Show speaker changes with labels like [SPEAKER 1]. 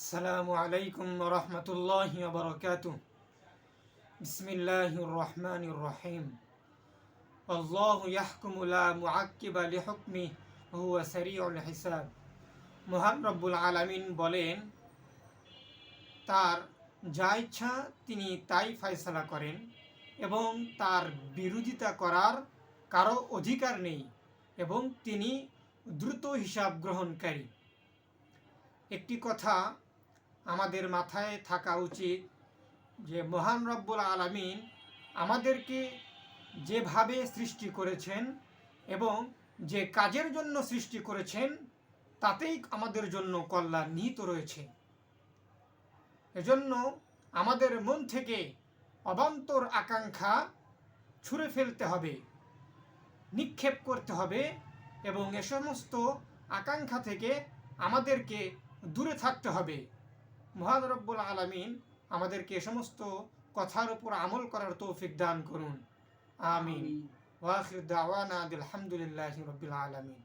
[SPEAKER 1] আসসালামু আলাইকুম রহমতুল্লাহি ওয়া বারাকাতুহু। বিসমিল্লাহির রহমানির রহিম। আল্লাহু ইয়াহকুমু লা মুআক্কিবা লিহুকমিহি ওয়া হুয়া সারিউল হিসাব। মহান রব্বুল আলামিন বলেন, তার যা ইচ্ছা তিনি তাই ফয়সালা করেন এবং তার বিরোধিতা করার কারো অধিকার নেই এবং তিনি দ্রুত হিসাব গ্রহণকারী। একটি কথা আমাদের মাথায় থাকা উচিত যে মহান রব্বুল আলামিন আমাদেরকে যেভাবে সৃষ্টি করেছেন এবং যে কাজের জন্য সৃষ্টি করেছেন তাতেই আমাদের জন্য কল্যাণ নিহিত রয়েছে। এজন্য আমাদের মন থেকে অবান্তর আকাঙ্ক্ষা ছুঁড়ে ফেলতে হবে, নিক্ষেপ করতে হবে এবং এ সমস্ত আকাঙ্ক্ষা থেকে আমাদেরকে দূরে থাকতে হবে। মহান রব্বুল আলামিন আমাদেরকে এ সমস্ত কথার উপর আমল করার তৌফিক দান করুন। আমিন। ওয়া আখির দাওয়ানা আলহামদুলিল্লাহি রাব্বিল আলামিন।